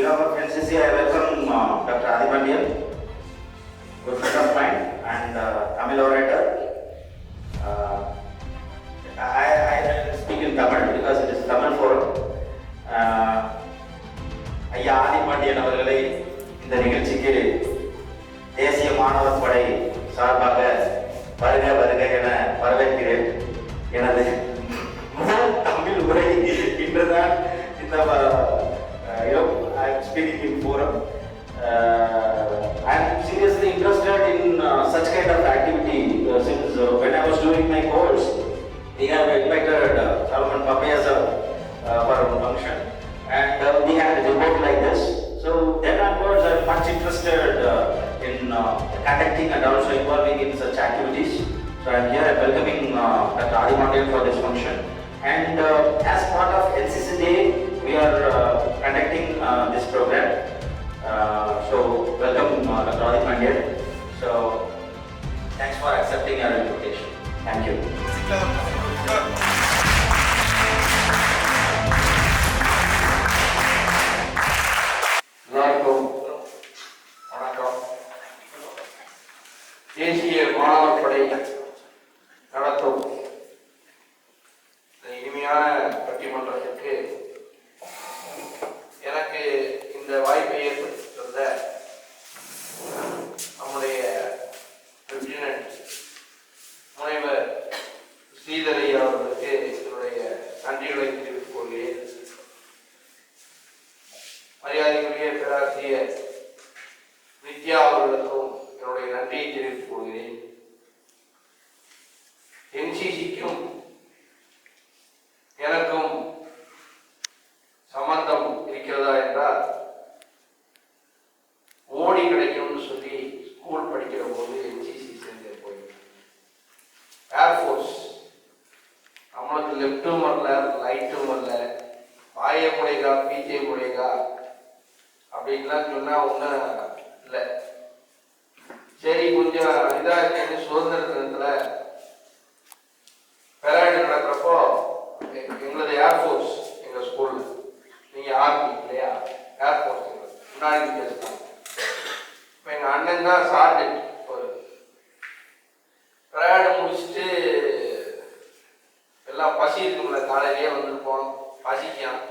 behalf of NCC, I welcome Dr. Adi Pandian, good friend of mine and Tamil orator. I speak in Tamil because it is Tamil forum. ஐயா ஆதி பாண்டியன் அவர்களை இந்த நிகழ்ச்சிக்கு தேசிய மாணவர் படை சார்பாக வருக வருக என வரவேற்கிறேன். எனது முதல் தமிழ் உரை இன்றுதான் இந்த I am speaking in forum. I am seriously interested in such kind of activity since when I was doing my course, we have invited Salman Papaya for a function and we had a debate like this. So then onwards I am much interested in conducting and also involving in such activities. So I am here welcoming Dr. Adi Pandian for this function. And as part of NCC Day, we are conducting this program. So welcome Dr. Adi Pandian. So thanks for accepting our invitation. Thank you. தேசிய மாணவர் படை நடத்தும் இனிமையான பட்டிமன்றத்திற்கு எனக்கு இந்த வாய்ப்பை ஏற்படுத்தி தந்த நம்முடைய லெப்டினன்ட் முனைவர் ஸ்ரீதர் ஐயா அவர்களுக்கு என்னுடைய நன்றிகளை தெரிவித்துக் கொள்கிறேன். மரியாதைக்குரிய பேராசிரியர் நித்யா அவர்களுக்கும் என்னுடைய நன்றியை தெரிவித்துக் கொள்கிறேன். என்சிசிக்கும் எனக்கும் சம்பந்தம் இருக்கிறதா என்றால், ஓடி கிடைக்கும்னு சொல்லி ஸ்கூல் படிக்கிற போது என்சிசி சேர்ந்து போய் ஏர்ஃபோர்ஸ் நம்மளுக்கு லெப்டும் வரல ரைட்டும் வரல, பாய முடைகா பீச்சே முடைகா அப்படின்லாம் சொன்னா ஒன்றும் இல்லை. சரி, கொஞ்சம் இதாக இருக்கு. சுதந்திர தினத்துல பெராய்டு நடக்கிறப்போ எங்களது ஏர்ஃபோர்ஸ் எங்கள் ஸ்கூலில், நீங்கள் ஆர்மி இல்லையா, ஏர்ஃபோர்ஸ் முன்னாடி பேசுகிறாங்க. இப்போ எங்கள் அண்ணன் தான் சார்ஜென்ட். ஒரு பெராய்டு முடிச்சுட்டு எல்லாம் பசி இருக்குங்கள, காலையிலேயே வந்துருப்போம், பசிக்கான்,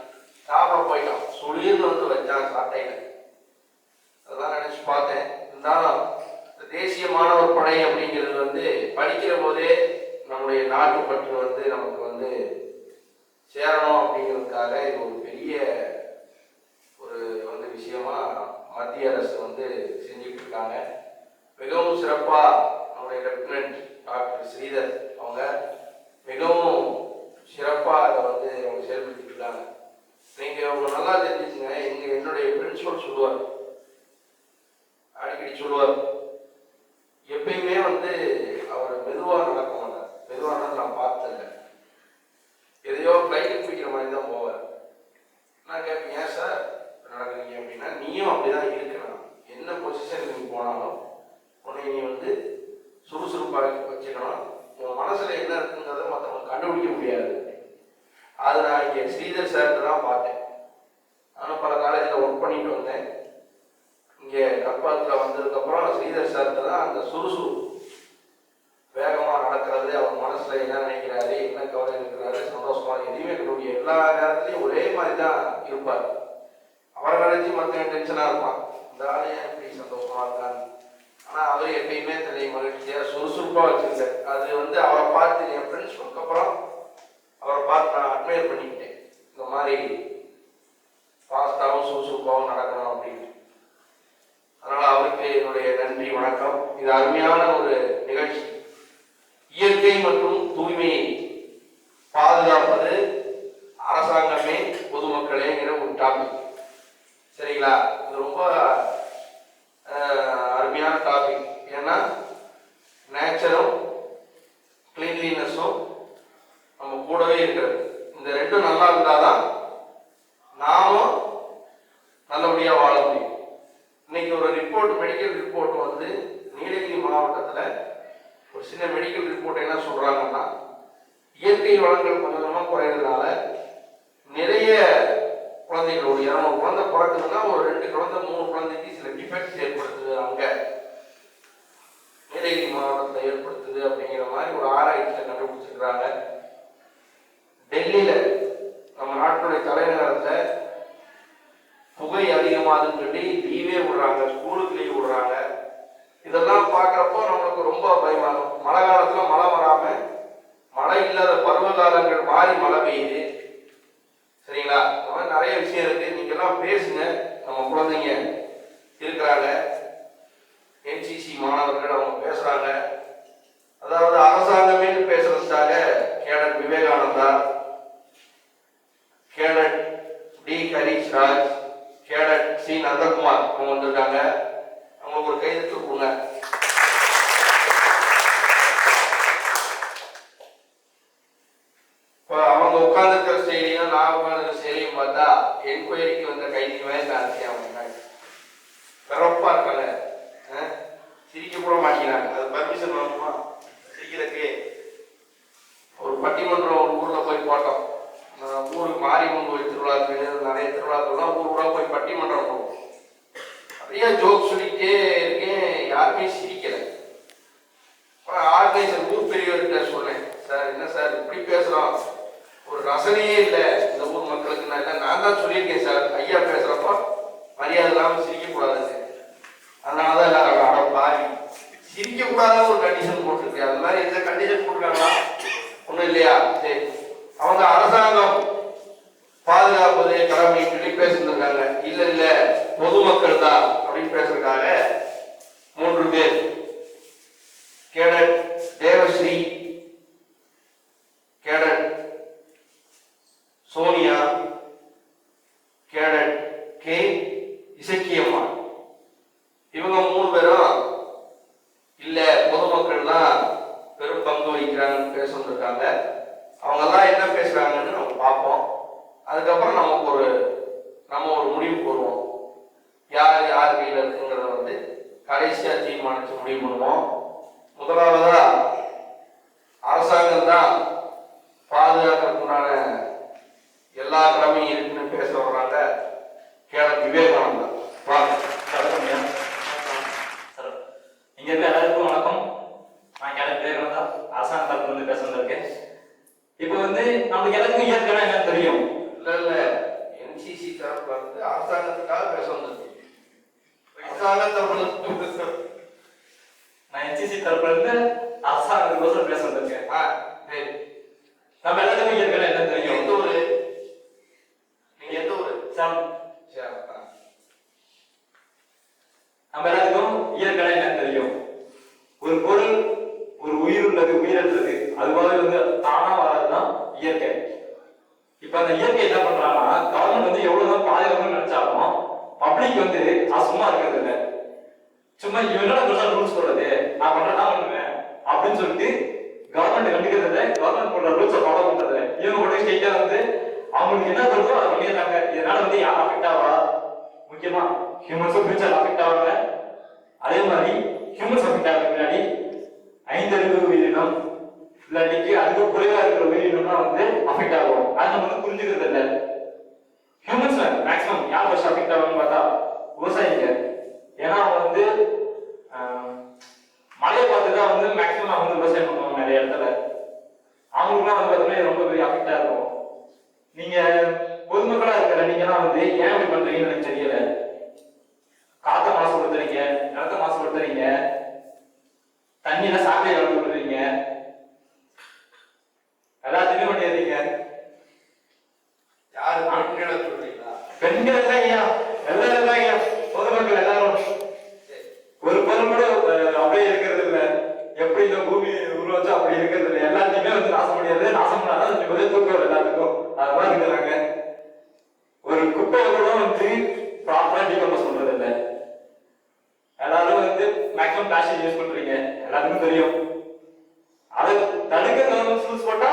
சாப்பிட போயிட்டோம், சுளீர்னு வந்து வச்சான் சாட்டையில். அதெல்லாம் நினச்சி பார்த்தேன். இருந்தாலும் தேசிய மாணவர் படை அப்படிங்கிறது வந்து படிக்கிற போதே நம்முடைய நாட்டுப்பற்று வந்து நமக்கு வந்து சேரணும் அப்படிங்கிறதுக்காக இது ஒரு பெரிய ஒரு வந்து விஷயமா மத்திய அரசு வந்து செஞ்சுட்டு இருக்காங்க. மிகவும் சிறப்பா நம்முடைய லெப்டினன்ட் டாக்டர் ஸ்ரீதர் அவங்க மிகவும் சிறப்பா அதை வந்து அவங்க செயல்படுத்திட்டு இருக்காங்க. நீங்க அவங்க நல்லா தெரிஞ்சுச்சுங்க. என்னுடைய பிரின்சிபல் சொல்லுவார், அடிக்கடி சொல்லுவார், எப்பயுமே வந்து அவர் மெதுவாக நடக்க மாட்டார். மெதுவாக நான் பார்த்ததில்லை. எதையோ ஃப்ளைட்டுக்கு பிடிக்கிற மாதிரி தான் போவார். நான் கேட்பேன், ஏன் சார் நடக்குறீங்க அப்படின்னா, நீயும் அப்படிதான் இருக்கணும். என்ன பொசிஷனுக்கு நீ போனாலும் உன்னை நீ வந்து சுறுசுறுப்பாக வச்சுக்கணும். உன் மனசுல என்ன இருக்குங்கிறத மற்றவங்க கண்டுபிடிக்க முடியாது. அது நான் இங்கே ஸ்ரீதர் சார்கிட்ட தான் பார்த்தேன். நானும் பல காலேஜில் ஒர்க் பண்ணிட்டு வந்தேன். இங்கே கற்பாத்தில் வந்ததுக்கப்புறம் ஸ்ரீதர் சார்கிட்ட தான் அந்த சுறுசுறுப்பு, வேகமாக நடக்கிறது, அவர் மனசில் என்ன நினைக்கிறாரு, என்ன கவலை இருக்கிறாரு, சந்தோஷமாக எதுவுமே இருக்கக்கூடிய எல்லா நேரத்துலையும் ஒரே மாதிரி தான் இருப்பார். அவரை நினைச்சு மற்ற டென்ஷனாக இருப்பான், இந்த ஆளு ஏன் இப்படி சந்தோஷமாக இருக்காரு. ஆனால் அவர் எப்பயுமே தன்னை மகிழ்ச்சியாக சுறுசுறுப்பாக வச்சுருக்காரு. அது வந்து அவரை பார்த்து என் ஃப்ரெண்ட்ஸ்க்கு அப்புறம் அவரை பார்த்து நான் அட்மையர் பண்ணிக்கிட்டேன். இந்த மாதிரி ஃபாஸ்டாகவும் சுறுசுறுப்பாகவும் நடக்கணும் அப்படின்னு. அதனால அவருக்கு என்னுடைய நன்றி, வணக்கம். இது அருமையான ஒரு நிகழ்ச்சி. இயற்கை மற்றும் தூய்மையை பாதுகாப்பது அரசாங்கமே பொதுமக்களேங்கிற ஒரு டாபிக். சரிங்களா? இது ரொம்ப அருமையான டாபிக். ஏன்னா நேச்சரும் கிளீன்லினஸும் நம்ம கூடவே இருக்கிறது. இந்த ரெண்டும் நல்லா இருந்தாதான் நாமும் நல்லபடியாக வாழ முடியும். இன்னைக்கு ஒரு ரிப்போர்ட், மெடிக்கல் ரிப்போர்ட் வந்து நீலகிரி மாவட்டத்தில் ஒரு சின்ன மெடிக்கல் ரிப்போர்ட் என்ன சொல்றாங்கன்னா, இயற்கை வளங்கள் கொஞ்சமாக குறையிறதுனால நிறைய குழந்தைகள் ஒரு 200 குழந்தை பிறக்குதுன்னா ஒரு 2 குழந்தை 3 குழந்தைக்கு சில டிஃபெக்ட்ஸ் ஏற்படுத்துது அங்க நீலகிரி மாவட்டத்தில் ஏற்படுத்துது அப்படிங்கிற மாதிரி ஒரு ஆராய்ச்சியை கண்டுபிடிச்சிருக்கிறாங்க. டெல்லியில நம்ம நாட்டுடைய தலைநகரத்தில் புகை அதிகமாகுதுன்னு சொல்லி லீவே விடுறாங்க, ஸ்கூலுக்கு லீவ் விடுறாங்க. இதெல்லாம் பார்க்குறப்போ நம்மளுக்கு ரொம்ப பயமாகும். மழை காலத்தில் மழை வராம மழை இல்லாத பருவ காலங்கள் மாறி மழை பெய்யுது. சரிங்களா? இந்த மாதிரி நிறைய விஷயம் இருக்கு. நீங்க எல்லாம் பேசுங்க. நம்ம குழந்தைங்க இருக்கிறாங்க, என்சிசி மாணவர்கள் அவங்க பேசுறாங்க. அதாவது அரசாங்கமே பேசுறதுக்காக cadet Vivekananda, cadet D Harish Raj, cadet C Nandakumar அவங்க வந்திருக்காங்க. அவங்களுக்கு ஒரு கைது கொடுங்க. இப்போ அவங்க உட்கார்ந்துருக்கிற ஸ்டைலையும் நான் உட்கார்ந்துருக்கிற ஸ்டைலையும் பார்த்தா என்கொயரிக்கு வந்த கைதிக்குமே ஜாஸ்தி. அவங்க பிறப்பா இருக்காங்க, சிரிக்க கூட மாட்டேங்கிறாங்க. அது பர்மிஷன் வாங்குமா சிரிக்கிறதுக்கு? ஒரு பட்டிமன்றம் ஒரு ஊர்ல போய் போட்டோம். ஊருக்கு மாரியம்மன் கோயில் திருவிழாக்கு நிறைய திருவிழாக்கள்லாம் ஊருக்குள்ள போய் பட்டிமன்றம் போவோம். நிறைய ஜோக் சொல்லிட்டே இருக்கேன், யாருமே சிரிக்கல. ஆர்கனைசர் ஊர் பெரியவர்கிட்ட சொன்னேன், சார் என்ன சார் இப்படி பேசுறோம், ஒரு ரசனையே இல்லை இந்த ஊர் மக்களுக்கு. நான் தான் சொல்லியிருக்கேன் சார், ஐயா பேசுறப்போ மரியாதை இல்லாமல் சிரிக்கக்கூடாதுன்னு. அதனாலதான் எல்லாரும் பாவி சிரிக்க கூடாதுன்னு ஒரு கண்டிஷன் போட்டிருக்கு. அது மாதிரி எந்த கண்டிஷன் போட்டிருக்காங்களா? ஒண்ணும் இல்லையா? சரி, அவங்க அரசாங்கம் பாதுகாப்பது கடமை சொல்லி பேசிருக்காங்க. இல்ல இல்ல பொதுமக்கள் தான் அப்படின்னு பேசுறதுக்காக 3 பேர், cadet Devasri, cadet Sonia, cadet K Isakkiamma, இவங்க 3 பேரும் இல்ல பொதுமக்கள் தான் பெரும் பங்கு வகிக்கிறாங்கன்னு பேச வந்திருக்காங்க. அவங்க எல்லாம் என்ன பேசுறாங்கன்னு நம்ம பார்ப்போம். அதுக்கப்புறம் நம்ம ஒரு முடிவுக்கு வருவோம். யார் யார் கையில் இருக்குங்கிறத வந்து கடைசியா தீர்மானிச்சு முடிவு பண்ணுவோம். முதலாவதா அரசாங்கம் தான் பாதுகாக்கிறதுக்குண்டான எல்லா கடமையும் இருக்குன்னு பேச வர்றாங்க கேடட் விவேகானந்தா. இங்க இருக்க எல்லாருக்கும் வணக்கம். நான் கேடட் விவேகானந்தா, அரசாங்க தரப்புல இருந்து பேச வந்திருக்கேன். இப்போ வந்து நமக்கு எல்லாத்துக்கும் இயற்கைனா என்னன்னு தெரியும். இல்ல என்சிசி தரப்புல இருந்து அரசாங்கத்துக்காக பேச வந்திருக்கேன். அரசாங்க தரப்புல நான் என்சிசி தரப்புல இருந்து அரசாங்கத்துக்கோசரம் பேச வந்திருக்கேன். சரி, நம்ம எல்லாத்துக்கும் இயற்கைனா என்னன்னு தெரியும். எந்த ஊரு? நீங்க எந்த ஊரு? சாம். சரி, நம்ம எல்லாத்துக்கும் இயற்கைனா என்னன்னு தெரியும். ஒரு பொருள், ஒரு உயிர் உள்ளது, உயிரற்றது, அதுவாக வந்து தானா வராதுதான் இயற்கை. இப்ப அந்த இயற்கை என்ன பண்றாங்கன்னா, கவர்மெண்ட் வந்து எவ்வளவுதான் பாதுகாப்புன்னு நினைச்சாலும் பப்ளிக் வந்து சும்மா இருக்கிறது இல்லை. சும்மா இவனோட பெருசா ரூல்ஸ் போடுறது, நான் பண்றேன்னா பண்ணுவேன் அப்படின்னு சொல்லிட்டு கவர்மெண்ட் கண்டுக்கிறது இல்லை. கவர்மெண்ட் போடுற ரூல்ஸை ஃபாலோ பண்றது இல்லை. இவங்க கூட ஸ்டேட்டா வந்து அவங்களுக்கு என்ன தருதோ அதை பண்ணிடுறாங்க. இதனால வந்து யார் அஃபெக்ட் ஆவா? முக்கியமா ஹியூமன்ஸும் ஃபியூச்சர் அஃபெக்ட் ஆவாங்க. அதே மாதிரி ஹியூமன்ஸ் அஃபெக்ட் ஆகிறதுக்கு முன்னாடி 5 அறிவு உயிரினம் இல்லாட்டிக்கு அதுக்கு குறைவா இருக்கிற உயிரினம்னா வந்து அஃபெக்ட் ஆகும். அது நம்ம வந்து புரிஞ்சுக்கிறது இல்லை. ஹியூமன்ஸ்ல மேக்ஸிமம் யார் ஃபர்ஸ்ட் அஃபெக்ட் ஆகும்னு பார்த்தா விவசாயிங்க. ஏன்னா அவங்க வந்து மழையை பார்த்து தான் வந்து மேக்ஸிமம் அவங்க வந்து விவசாயம் பண்ணுவாங்க நிறைய இடத்துல. அவங்களுக்குலாம் வந்து பார்த்தீங்கன்னா ரொம்ப பெரிய அஃபெக்டா இருக்கும். நீங்க பொதுமக்களா இருக்கிற நீங்கலாம் வந்து ஏன் இப்படி பண்றீங்கன்னு எனக்கு தெரியல. காத்த மாசுபடுத்துறீங்க, நிலத்தை மாசுபடுத்துறீங்க, தண்ணியில சாக்கடை கலந்து விடுறீங்க, எல்லாத்தையுமே பண்ணிடுறீங்க. யாரு பெண்களை சொல்றீங்களா? பெண்கள் எல்லாம் ஐயா, எல்லாரும் ஐயா, பொதுமக்கள் எல்லாரும் ஒரு பொருள் கூட அப்படியே இருக்கிறது இல்லை. எப்படி இந்த பூமி உருவாச்சோ அப்படி இருக்கிறது இல்லை. எல்லாத்தையுமே வந்து நாசம் முடியாது. நாசம் பண்ணாதான் கொஞ்சம் தூக்கம் எல்லாத்துக்கும் அது மாதிரி இருக்கிறாங்க. ஒரு குப்பையை கூட வந்து ப்ராப்பரா டீகம்போஸ் பண்றது இல்லை. எல்லாரும் வந்து மேக்ஸிமம் பிளாஸ்டிக் யூஸ் பண்றீங்க, எல்லாத்துக்கும் தெரியும். அதை தடுக்க கவர்மெண்ட் ரூல்ஸ் போட்டா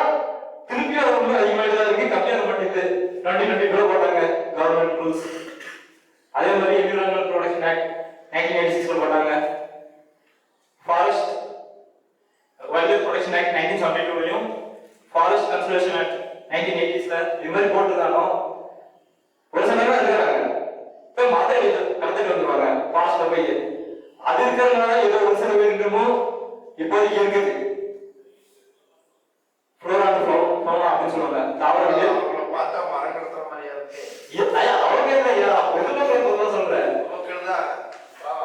திருப்பி அது ரொம்ப அதிகமாயிட்டு தான் இருக்கு. கம்மியாக மாட்டேங்குது. 2022 போட்டாங்க கவர்மெண்ட் ரூல்ஸ். அதே மாதிரி என்விரான்மெண்டல் ப்ரொடெக்ஷன் ஆக்ட் 1986 போட்டாங்க. Forest wildlife protection act 1972லையும் ஃபாரஸ்ட் கன்சர்வேஷன் ஆக்ட் 1980s இது மாதிரி போட்டுருந்தாலும் ஒரு சில போய் அது இருக்கிறதுனால ஏதோ ஒரு சில பேர் இன்னமும் இப்போதைக்கு இருக்குது. ஃப்ளோரா அப்படின்னு சொல்லுவாங்க தாவரங்கள். அவங்கள பார்த்தா மரங்கடத்துற மாதிரியா இருக்கு. அவங்க இல்லையா, பொதுமக்கள் சொல்றேன். மக்கள் தான்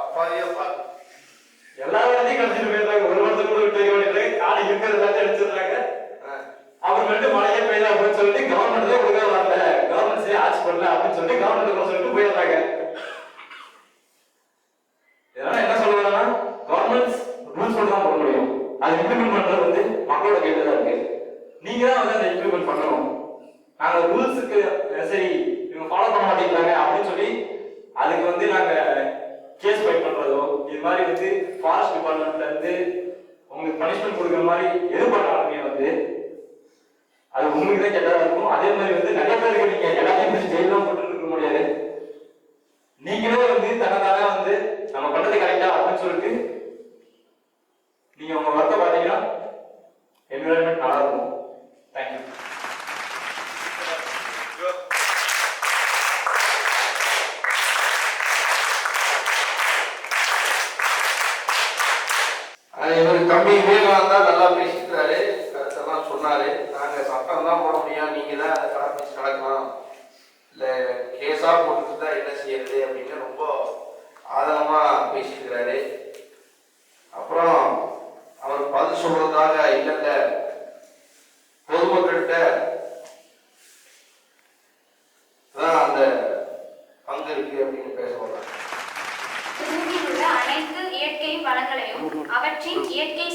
அப்பாவியா பார்த்து எல்லா இடத்தையும் கழிச்சிட்டு போயிருந்தாங்க. ஒரு வருஷம் கூட விட்டு வைக்க வேண்டியது, காலை இருக்கிறது எல்லாத்தையும் அடிச்சிருந்தாங்க. அப்புறமேட்டு மழையே பெய்யல அப்படின்னு சொல்லிட்டு கவர்மெண்ட் தான் ஒழுங்கா வரல, கவர்மெண்ட் சரி ஆட்சி பண்ணல அப்படின்னு சொல்லிட்டு கவர்மெண்ட் சொல்லிட்டு போயிடுறாங்க. இதனால என்ன சொல்ல வரேன்னா, கவர்மெண்ட் ரூல்ஸ் மட்டும் தான் போட முடியும். அது இம்ப்ளிமெண்ட் பண்றது வந்து மக்களோட கையில தான் இருக்கு. நீங்க தான் வந்து அதை இம்ப்ளிமெண்ட் பண்ணணும். நாங்க ரூல்ஸுக்கு சரி இவங்க ஃபாலோ பண்ண மாட்டேங்கிறாங்க அப்படின்னு சொல்லி அதுக்கு வந்து நாங்க கேஸ் ஃபைல் பண்றதோ, இது மாதிரி வந்து ஃபாரஸ்ட் டிபார்ட்மெண்ட்ல இருந்து உங்களுக்கு பனிஷ்மெண்ட் கொடுக்குற மாதிரி எது பண்ணாலுமே வந்து அது உங்களுக்கு தான் கெட்டதா இருக்கும். அதே மாதிரி வந்து நிறைய பேருக்கு நீங்க எல்லாத்தையும் பிடிச்சி ஜெயிலாம் போட்டு இருக்க முடியாது. நீங்களே வந்து தன்னதானே வந்து நம்ம பண்றது கரெக்டா அப்படின்னு சொல்லிட்டு நீங்க உங்க ஒர்க்கை பார்த்தீங்கன்னா என்விரான்மெண்ட் நல்லா இருக்கும். தேங்க்யூ. இவர் தம்பி விவேகானந்தா நல்லா பேசிக்கிறாரு, கருத்தெல்லாம் சொன்னாரு. நாங்க சட்டம் தான் போட முடியும், நீங்க தான் அதை கடைபிடிச்சு நடக்கலாம், இல்ல கேஸா போட்டுட்டு தான் என்ன செய்யறது அப்படின்னு ரொம்ப ஆதரமா பேசிக்கிறாரு. அப்புறம் அவர் பதில் சொல்றதாக இல்லைல்ல பொதுமக்கள்கிட்ட தான் அந்த பங்கு இருக்கு அப்படின்னு பேச வர்றாங்க. பூமியில் உள்ள அனைத்து இயற்கை வளங்களையும் அவற்றின் இயற்கை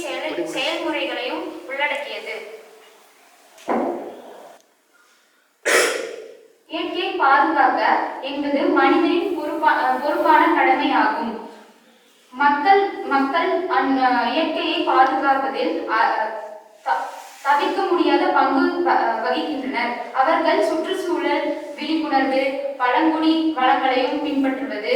செயல்முறைகளையும் உள்ளடக்கியது. இயற்கையை பாதுகாக்க என்பது மனிதனின் பொறுப்பான கடமையாகும். மக்கள் இயற்கையை பாதுகாப்பதில் தவிர்க்க முடியாத பங்கு வகிக்கின்றனர். அவர்கள் சுற்றுச்சூழல் விழிப்புணர்வு, பழங்குடி வளங்களையும் பின்பற்றுவது,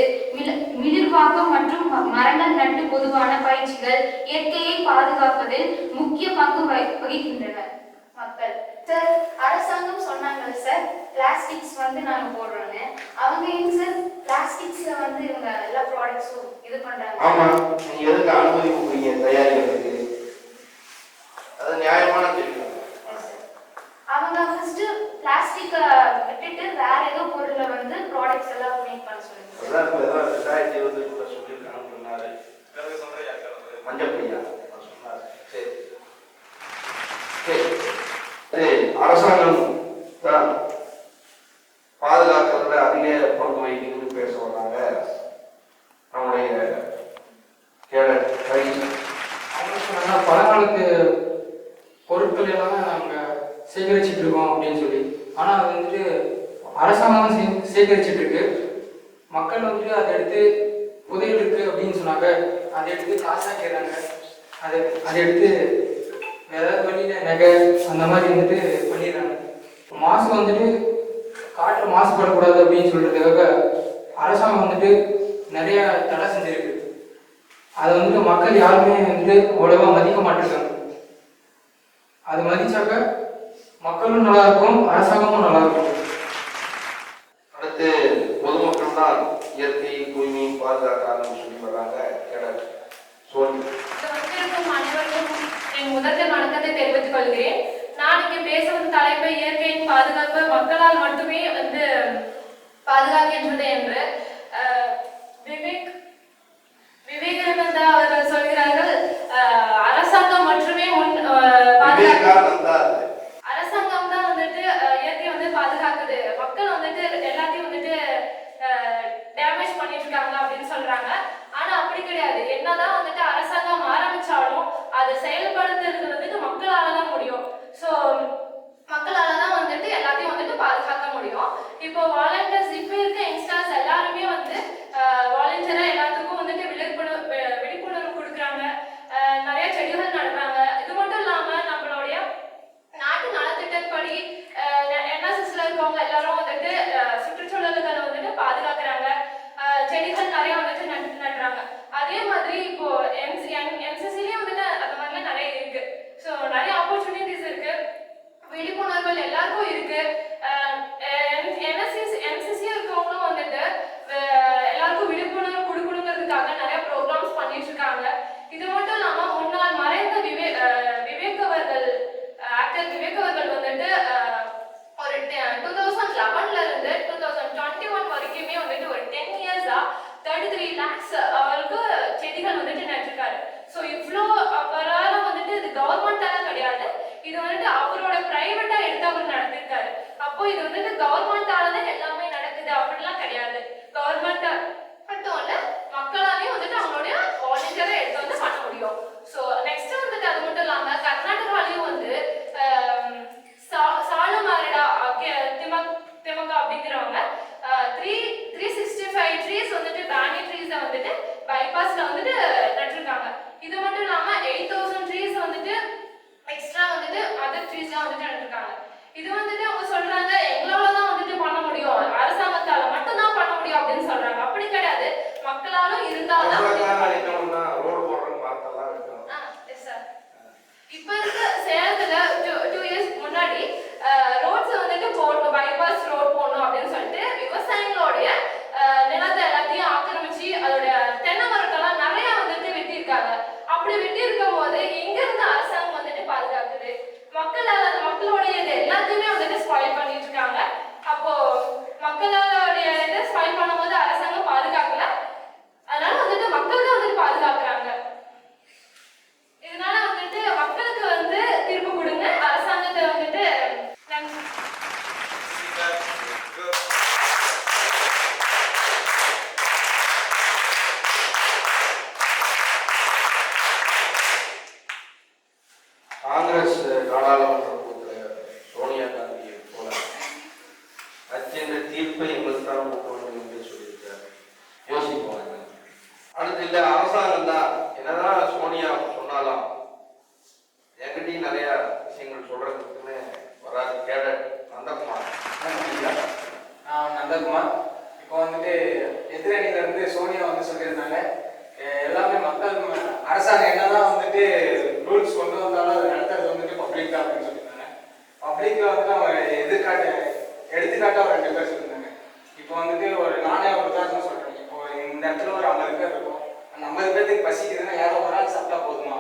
மிளிர்வாக்கம் மற்றும் மரங்கள் நட்டு பொதுவான பயிற்சிகள் இயற்கையை பாதுகாப்பதில் முக்கிய பங்கு வகிக்கின்றனர். மக்கள் சார், அரசாங்கம் சொன்னாங்க சார் பிளாஸ்டிக்ஸ் வந்து நாங்க போடுறோன்னு. அவங்க ஏன் சார் பிளாஸ்டிக்ஸ்ல வந்து இவங்க எல்லா ப்ராடக்ட்ஸும் இது பண்றாங்க? ஆமா, நீங்க எதுக்கு அனுமதி கொடுக்குறீங்க தயாரிக்கிறதுக்கு? அது நியாயமான கேள்வி. அவங்க ஃபர்ஸ்ட் பிளாஸ்டிக்க விட்டுட்டு வேற ஏதோ பொருளை வந்து ப்ராடக்ட்ஸ் எல்லாம் மேக் பண்ண சொல்லுங்க. அதான் இப்போ 2020 சொல்லியிருக்காங்கன்னு சொன்னாரு. மஞ்சள் பையா சொன்னாரு. சரி சரி, அரசாங்கம் தான் பாதுகாக்கிறதுல அதிக பங்கு வகிக்குதுன்னு பேச வர்றாங்க. நம்முடைய பழங்காலத்து பொருட்கள் எல்லாமே நாங்கள் சேகரிச்சுட்டு இருக்கோம் அப்படின்னு சொல்லி, ஆனால் அது வந்துட்டு அரசாங்கம் சேகரிச்சுட்டு இருக்கு. மக்கள் வந்துட்டு அதை எடுத்து புதையல் இருக்கு அப்படின்னு சொன்னாங்க, அதை எடுத்து காசாக்கிறாங்க. அதை எடுத்து ஏதாவது வழியில் நகை அந்த மாதிரி வந்துட்டு பண்ணிடுறாங்க. மாசு வந்துட்டு காற்று மாசுபடக்கூடாது அப்படின்னு சொல்றதுக்காக அரசாங்கம் வந்துட்டு நிறைய தடை செஞ்சிருக்கு. அதை வந்துட்டு மக்கள் யாருமே வந்துட்டு அவ்வளவா மதிக்க மாட்டிருக்காங்க. அது மதிச்சாக்க மக்களும் நல்லா இருக்கும், அரசாங்கமும் நல்லா இருக்கும். அடுத்து பொதுமக்கள் தான் இயற்கை தூய்மையை பாதுகாக்கிறாங்கன்னு சொல்லி வர்றாங்க. அனைவருக்கும் என் முதற்க வணக்கத்தை தெரிவித்துக் கொள்கிறேன். நான் இங்கே பேச வந்த தலைப்பு இயற்கையின் பாதுகாப்பு மக்களால் மட்டுமே வந்து பாதுகாக்கின்றது என்று. விவேகானந்தா அவர்கள் சொல்கிறார்கள், அரசாங்கம் மட்டுமே அரசாங்கம் தான் வந்துட்டு இயற்கையை வந்து பாதுகாக்குது, மக்கள் வந்துட்டு எல்லாத்தையும் வந்துட்டு டேமேஜ் பண்ணிட்டு இருக்காங்க அப்படின்னு சொல்றாங்க. ஆனா அப்படி கிடையாது. என்னதான் வந்துட்டு அரசாங்கம் ஆரம்பிச்சாலும் அதை செயல்படுத்துறது வந்துட்டு மக்களால தான் முடியும். ஸோ மக்களால தான் வந்துட்டு எல்லாத்தையும் வந்துட்டு பாதுகாக்க முடியும். இப்போ வாலண்டியர்ஸ், இப்போ இருக்க யங்ஸ்டர்ஸ் எல்லாருமே வந்து வாலண்டியரா எல்லாத்துக்கும் வந்துட்டு விழிப்புணர்வு கொடுக்குறாங்க, நிறைய செடிகள் நடுறாங்க. இது மட்டும் இல்லாம நம்மளுடைய நாட்டு நலத்திட்டப்படி என்எஸ்எஸ்ல இருக்கவங்க எல்லாரும் வந்துட்டு சுற்றுச்சூழல்களை வந்துட்டு பாதுகாக்கிறாங்க, செடிகள் நிறைய வந்துட்டு நடுறாங்க. அதே மாதிரி இப்போ என்சிசிலயும் வந்துட்டு அந்த மாதிரிலாம் நிறைய இருக்கு. ஸோ நிறைய ஆப்பர்ச்சுனிட்டிஸ் இருக்கு, விழிப்புணர்வுகள் எல்லாருக்கும் இருக்கு. என்சிசி இருக்கவங்களும் வந்துட்டு எல்லாருக்கும் விழிப்புணர்வு கொடுக்கணுங்கிறதுக்காக இதுக்காக தான் நினைக்கணும்னா ரோடு போடுறோம் பார்த்தெல்லாம் வைக்கணும். Yes sir. இப்போ இருக்க சேலத்துல 2 இயர்ஸ் முன்னாடி ரோட்ஸ் வந்துட்டு போடணும், பைபாஸ் ரோட் போடணும் அப்படின்னு சொல்லிட்டு விவசாயிகளுடைய நிலத்தை எல்லாத்தையும் ஆக்கிரமிச்சு அதோட தென்னை மரத்தெல்லாம் நிறைய வந்துட்டு வெட்டியிருக்காங்க. அப்படி வெட்டி இருக்கும் போது எங்க இருந்து அரசாங்கம் வந்துட்டு பாதுகாக்குது? மக்களுடைய இது எல்லாத்தையுமே வந்துட்டு ஸ்பாயில் பண்ணிட்டு இருக்காங்க. அப்போ மக்களுடைய இதை ஸ்பாயில் பண்ணும்போது அரசாங்கம் பாதுகாக்கல, அதனால வந்துட்டு மக்கள் தான் வந்துட்டு பாதுகாக்கிறாங்க. இதனால வந்துட்டு மக்களுக்கு வந்து தீர்ப்பு கொடுங்க, அரசாங்கத்தை வந்துட்டு காங்கிரஸ் நாடாளுமன்ற கூட்டத்தில் சோனியா காந்தியை போல அச்சென்ற தீர்ப்பை எங்களுக்கு தான் கொடுக்க வேண்டும் என்று சொல்லியிருக்காரு. யோசிப்போம். அடுத்து இல்லை அரசாங்கம் தான் என்னதான் சோனியா சொன்னாலும் என்கிட்டையும் நிறைய விஷயங்கள் சொல்றதுக்குன்னு வராது. கேடட் நந்தகுமார். நான் நந்தகுமார். இப்போ வந்துட்டு எதிரணியில இருந்து சோனியா வந்து சொல்லியிருந்தாங்க, எல்லாமே மக்கள் அரசாங்கம் என்னதான் வந்துட்டு ரூல்ஸ் கொண்டு வந்தாலும் அது நடத்துறது வந்துட்டு பப்ளிக் தான் அப்படின்னு சொல்லியிருந்தாங்க. பப்ளிக்ல வந்துட்டு அவங்க எடுத்துக்காட்டா ஒரு 2 பேர் சொல்லியிருந்தாங்க. இப்போ வந்துட்டு நானே ஒரு உதாரணம் சொல்றேன். இப்போ இந்த இடத்துல ஒரு 50 பேர் இருக்கும். அந்த 50 பேருக்கு பசிக்குதுன்னா யாரோ ஒரு ஆள் சாப்பிட்டா போதுமா?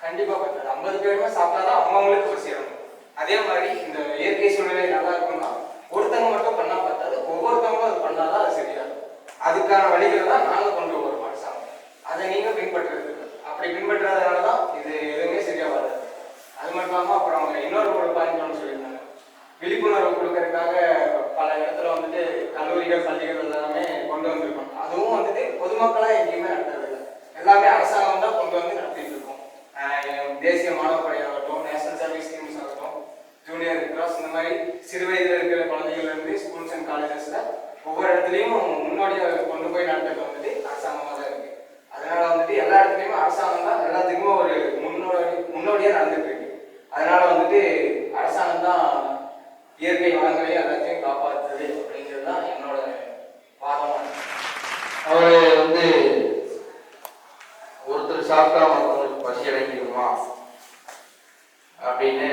கண்டிப்பா பத்தாது. 50 பேருமே சாப்பிட்டாதான் அவங்களுக்கு பசிக்கணும். அதே மாதிரி இந்த இயற்கை சூழ்நிலை நல்லா இருக்கும்னா ஒருத்தவங்க மட்டும் பண்ணா பத்தாது, ஒவ்வொருத்தவங்களும் அது பண்ணாதான் அது சரியாகும். அதுக்கான வழிகளை தான் நாங்க கொண்டு வரோம் அரசாங்கம். அதை நீங்க பின்பற்றுறது. அப்படி பின்பற்றாதனாலதான் இது எதுவுமே சரியா வராது. அது மட்டும் இல்லாம அப்புறம் அவங்க இன்னொரு பாயிண்ட் சொல்லியிருந்தாங்க, விழிப்புணர்வு கொடுக்கறதுக்காக பல இடத்துல வந்துட்டு கல்லூரிகள் பள்ளிகள் எல்லாமே கொண்டு வந்திருக்கோம். அதுவும் வந்துட்டு பொதுமக்களா எங்கேயுமே நடத்துறது இல்லை, எல்லாமே அரசாங்கம் தான் கொண்டு வந்து நடத்திட்டு இருக்கோம். தேசிய மாணவர் படையாகட்டும், நேஷனல் சர்வீஸ் ஸ்கீம்ஸ் ஆகட்டும், ஜூனியர் கிராஸ், இந்த மாதிரி சிறு வயதில் இருக்கிற குழந்தைகள் இருந்து ஸ்கூல்ஸ் அண்ட் காலேஜஸ்ல ஒவ்வொரு இடத்துலையும் முன்னோடியா கொண்டு போய் நடத்துறது வந்துட்டு அரசாங்கமாக தான் இருக்கு. அதனால வந்துட்டு எல்லா இடத்துலையுமே அரசாங்கம் தான் எல்லாத்துக்குமே ஒரு முன்னோடியா நடந்துட்டு இருக்கு. அதனால வந்துட்டு அரசாங்கம் தான் இயற்கை வளங்களையும் எல்லாத்தையும் காப்பாற்றுது அப்படிங்கிறது தான் என்னோட வாதமா இருக்கு. அவரு வந்து ஒருத்தர் சாப்பிட்டா மற்றவங்களுக்கு பசி அடங்கிடுமா அப்படின்னு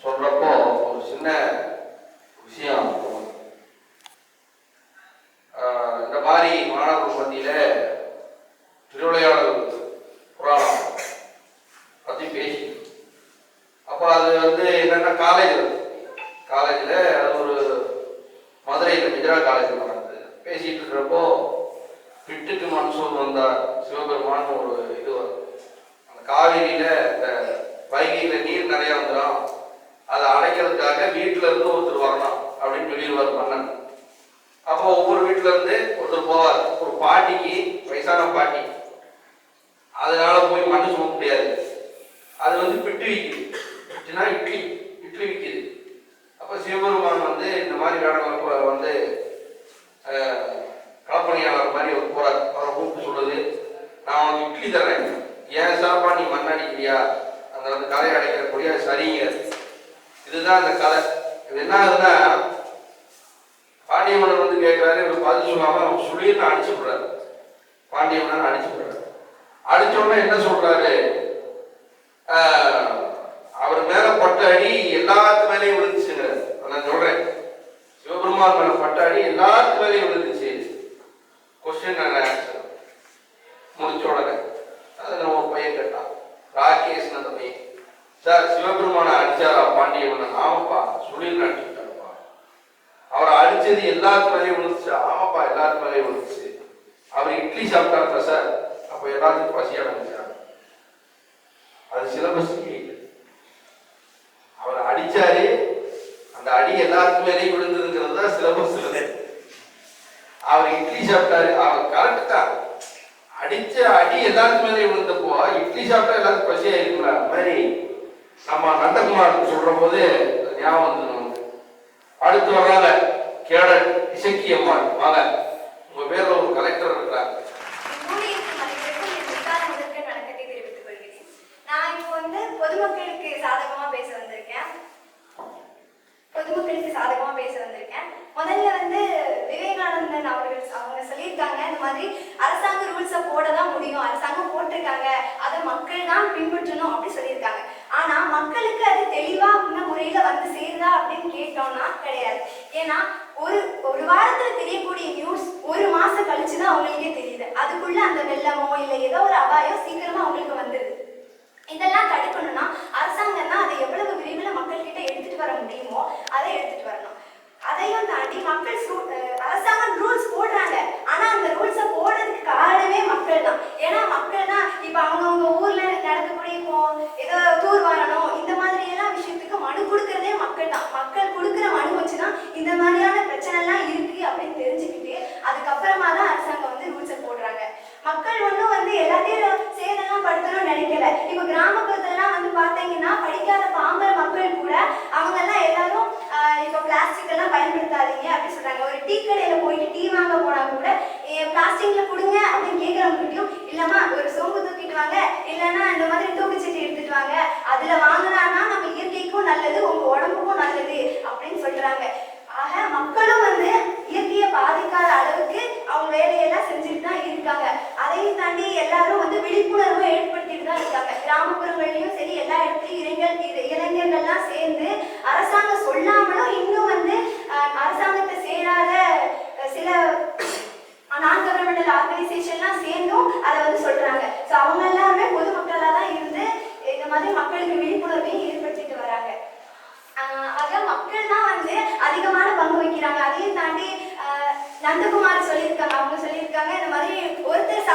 சொல்றப்போ ஒரு சின்ன விஷயம். இந்த மாதிரி மாணவர்கள் மத்தியில திருவிளையாடல் புராணம் பத்தி பேசி, அப்போ அது வந்து என்னன்னா காலேஜில் அது ஒரு மதுரையில் மித்ரா காலேஜில் நடந்தது. பேசிட்டு இருக்கிறப்போ பிட்டுக்கு மன்சூர் வந்தார் சிவபெருமான் ஒரு இது வரும். அந்த காவிரியில இந்த வைகையில நீர் நிறைய வந்துடும், அதை அடைக்கிறதுக்காக வீட்டுல இருந்து ஒருத்தர் வரணும் அப்படின்னு சொல்லிடுவார் மன்னன். அப்போ ஒவ்வொரு வீட்டுல இருந்து ஒருத்தர் போவார். ஒரு பாட்டிக்கு, வயசான பாட்டி, அதனால போய் மண்ணு சுமக்க முடியாது. அது வந்து பிட்டு விற்குது. பிட்டுனா இட்லி விற்குது. அப்போ சிவபெருமான் வந்து இந்த மாதிரி வேடங்கள் வந்து களப்பணியாளர் மாதிரி ஒரு போறார். அவரை கூப்பிட்டு சொல்லுது, நான் வந்து இட்லி தர்றேன், ஏன் சாப்பா நீ மண் அடிக்கிறியா? அந்த வந்து கலை அடைக்கிறக்கூடிய சரிங்க. இதுதான் அந்த கலை. இது என்ன ஆகுதுன்னா, பாண்டிய மன்னர் வந்து கேட்கிறாரு, இவர் பதில் சொல்லாம அவர் சுழின்னு அடிச்சு விடுறாரு. பாண்டிய மன்னர் அடிச்சு விடுறாரு. அடிச்ச உடனே என்ன சொல்றாரு, அவர் மேல பட்ட அடி எல்லாத்து மேலேயும் விழுந்துச்சுங்கிறார். நான் சொல்றேன், சிவபெருமான் மேல பட்ட அடி எல்லாத்து மேலேயும் விழுந்துச்சு. கொஸ்டின் ஆன்சர் முடிச்ச உடனே அது நம்ம ஒரு பையன் கேட்டான், ராகேஷ் அந்த பையன், சார் சிவபெருமான அடிச்சாரா பாண்டிய மன்னன்? ஆமாப்பா, சுழின்னு அடிச்சுட்டாருப்பா. அவரை அடிச்சது எல்லாத்து மேலேயும் விழுந்துச்சு. ஆமாப்பா, எல்லாத்து மேலேயும் விழுந்துச்சு. அவர் இட்லி சாப்பிட்டாருப்பா சார், அப்ப எல்லாத்துக்கும் பசி அடைஞ்சார். அது சிலபஸ். அவர் அடிச்சாரு, அந்த அடி எல்லாத்துக்கு மேலேயும் விழுந்ததுங்கிறது தான் சிலபஸ். அவர் இட்லி சாப்பிட்டாரு, அவர் கரெக்ட் தான். அடிச்ச அடி எல்லாத்துக்கு மேலேயும் விழுந்தப்போ இட்லி சாப்பிட்டா எல்லாத்துக்கும் பசியா இருக்குல்ல, அது மாதிரி நம்ம நந்தகுமார் சொல்ற போது ஞாபகம் வந்து அடுத்து வர்றாங்க கேடட் இசக்கியம்மாள். வாங்க, உங்க பேர்ல ஒரு கலெக்டர் இருக்கிறாங்க. நான் இப்போ வந்து பொதுமக்களுக்கு சாதகமா பேச வந்திருக்கேன். முதல்ல வந்து விவேகானந்தன் அவங்க சொல்லியிருக்காங்க, இந்த மாதிரி அரசாங்க ரூல்ஸை மக்கள் தான் பின்பற்றணும் அப்படி சொல்லியிருக்காங்க. ஆனா மக்களுக்கு அது தெளிவான முறையில வந்து சேருதா அப்படின்னு கேட்டோம்னா கிடையாது. ஏன்னா ஒரு வாரத்துல தெரியக்கூடிய நியூஸ் ஒரு மாசம் கழிச்சுதான் அவங்களுக்கே தெரியுது. அதுக்குள்ள அந்த வெள்ளமோ இல்லை ஏதோ ஒரு அபாயம் சீக்கிரமா அவங்களுக்கு வந்துடுது. இதெல்லாம் தடுக்கணும்னா அரசாங்கம் தான் அதை எவ்வளவு விரைவில் மக்கள்கிட்ட எடுத்துட்டு வர முடியுமோ அதை எடுத்துட்டு வரணும். அதையும் தாண்டி அரசாங்கம் ரூல்ஸ் போடுறாங்க. ஆனா அந்த ரூல்ஸை போடுறதுக்கு காரணமே மக்கள் தான். ஏன்னா மக்கள் தான் இப்ப அவங்கவுங்க ஊர்ல நடக்கக்கூடிய இப்போ ஏதோ தூர் வரணும் இந்த மாதிரி எல்லாம் விஷயத்துக்கு மனு கொடுக்கறதே மக்கள் தான். மக்கள் கொடுக்குற மனு வச்சுதான் இந்த மாதிரியான பிரச்சனை எல்லாம் இருக்கு அப்படின்னு தெரிஞ்சுக்கிட்டு அதுக்கப்புறமா தான் அரசாங்கம் வந்து ரூல்ஸை போடுறாங்க. மக்கள் ஒன்றும் வந்து எல்லாத்தையும் சேதெல்லாம் படுத்தணும்னு நினைக்கல. இப்ப கிராமப்புறத்துலாம் வந்து பாத்தீங்கன்னா படிக்காத பாம்பர மக்கள் கூட அவங்க எல்லாம் எல்லாரும் இப்ப பிளாஸ்டிக் எல்லாம் பயன்படுத்தாதீங்க அப்படின்னு சொல்றாங்க. ஒரு டீ கடையில போயிட்டு டீ வாங்க போனா கூட பிளாஸ்டிக்ல கொடுங்க அப்படின்னு கேட்கறவங்ககிட்டயும் இல்லம்மா ஒரு சோம்பு தூக்கிட்டு வாங்க, இல்லைன்னா இந்த மாதிரி தூக்குச்சட்டி எடுத்துட்டு வாங்க, அதுல வாங்கினான்னா நம்ம இயற்கைக்கும் நல்லது உங்க உடம்புக்கும் நல்லது அப்படின்னு சொல்றாங்க. ஆக மக்களும் வந்து இயற்கையை பாதிக்காத அளவுக்கு அவங்க வேலையெல்லாம் செஞ்சுட்டு தான் இருக்காங்க. அதையும் தாண்டி எல்லாரும் வந்து விழிப்புணர்வு ஏற்படுத்திட்டு தான் இருக்காங்க. கிராமப்புறங்கள்லயும் சரி எல்லா இடத்துலயும் இளைஞர்கள்லாம் சேர்ந்து அரசாங்கம் சொல்லாமலும் இன்னும் வந்து அரசாங்கத்தை சேராத சில நான் கவர்மெண்டல் ஆர்கனைசேஷன்லாம் சேர்ந்தும் அதை வந்து சொல்றாங்க. ஸோ அவங்க எல்லாருமே பொதுமக்களாக தான் இருந்து இந்த மாதிரி மக்களுக்கு விழிப்புணர்வையும் ஏற்படுத்திட்டு வராங்க. ஆக மக்கள் தான் வந்து அதிகமான பங்கு வகிக்கிறாங்க. அதையும் தாண்டி நந்தகுமார் சொல்லியிருக்காங்க. அவங்க சொல்லியிருக்காங்க இந்த மாதிரி ஒருத்தர்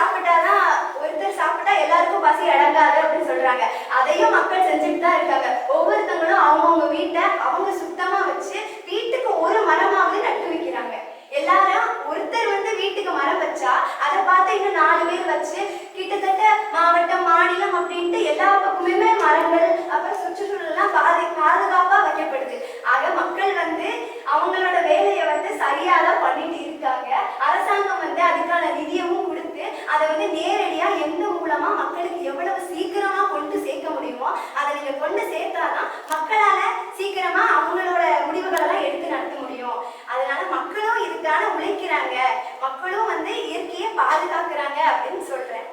சாப்பிட்டா எல்லாருக்கும் பசி அடங்காது அப்படின்னு சொல்றாங்க. அதையும் மக்கள் செஞ்சுட்டு தான் இருக்காங்க. ஒவ்வொருத்தங்களும் அவங்கவுங்க வீட்டை அவங்க சுத்தமா வச்சு வீட்டுக்கு ஒரு மரமாவது நட்டு வைக்கிறாங்க. எல்லாரும் ஒருத்தர் வந்து வீட்டுக்கு மரம் வச்சா அதை பார்த்து இன்னும் 4 பேர் வச்சு கிட்டத்தட்ட மாவட்டம் மாநிலம் அப்படின்ட்டு எல்லா பக்கமுமே மரங்கள் அப்புறம் சுற்றுச்சூழல்லாம் பாதுகாப்பா வைக்கப்படுது. ஆக மக்கள் வந்து அவங்களோட வேலையை வந்து சரியாதான் பண்ணிட்டு இருக்காங்க. அரசாங்கம் வந்து அதுக்கான நிதியமும் கொடுத்து அதை வந்து நேரடியா எந்த மூலமா மக்களுக்கு எவ்வளவு சீக்கிரமா கொண்டு சேர்க்க முடியுமோ அதை நீங்க கொண்டு சேர்த்தாதான் மக்களால சீக்கிரமா அவங்களோட முடிவுகள் எல்லாம் எடுத்து நடத்த முடியும். அதனால மக்களும் இதுக்கான உழைக்கிறாங்க, மக்களும் வந்து இயற்கையை பாதுகாக்கிறாங்க அப்படின்னு சொல்றேன்.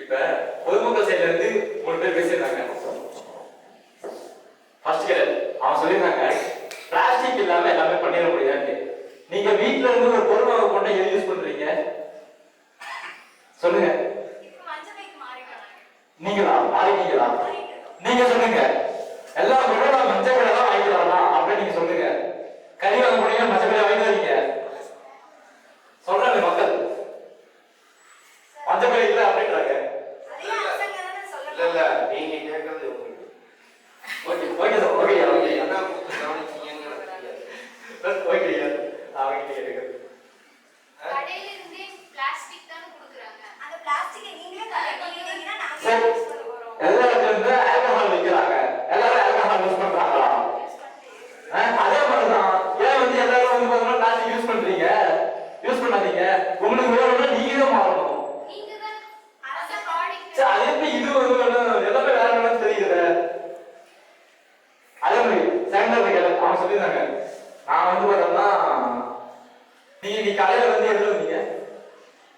இப்ப பொதுமக்கள் சைட்ல இருந்து 3 பேர் பேசியிருந்தாங்க. ஃபர்ஸ்ட் அவன் சொல்லியிருந்தாங்க பிளாஸ்டிக் இல்லாம எல்லாமே பண்ணிட முடியாது. நீங்க வீட்டுல இருந்து ஒரு பொருள் வாங்க போனா எது யூஸ் பண்றீங்க சொல்லுங்க. நீங்களா மாறிட்டீங்களா? நீங்க சொல்லுங்க. எல்லா பொருளும் மஞ்சள் கடையில தான் வாங்கிட்டு வரலாம் அப்படின்னு நீங்க சொல்லுங்க. கறி வாங்க போனீங்க மஞ்சள் கடையில வாங்கி வரீங்க சொல்றாங்க மக்கள். மஞ்சள் கடை இல்லை அப்படின்றாங்க. இல்ல நீங்க கேட்கறது okay okay sir okay okay என்ன கவனிச்சீங்கன்னு ஓகே அவங்க கேட்குறது கடையில இருந்தே பிளாஸ்டிக் தான் கொடுக்குறாங்க. அந்த பிளாஸ்டிக்கை நீங்களே கலெக்ட் நாங்க சரி யூஸ் பண்ண போறோம். எல்லா இடத்துல இருந்து ஆல்கஹால் விற்கிறாங்க. எல்லாரும் ஆல்கஹால் யூஸ் பண்றாங்களா? அதே மாதிரிதான் ஏன் வந்து எல்லாரும் வந்து பார்த்தீங்கன்னா பிளாஸ்டிக் யூஸ் பண்றீங்க? யூஸ் பண்ணாதீங்க. உங்களுக்கு வேணும்னா நீங்க தான் மாறணும். நீங்க தான் அந்த ப்ராடக்ட் சரி அது எப்படி இது வந்து எல்லாமே வேற வேணும் தெரியுது. அதே மாதிரி செகண்டரி கேள்வி அவன் சொல்லியிருந்தாங்க. நான் வந்து பார்த்தோம்னா நீ காலையில வந்து எதுல வந்தீங்க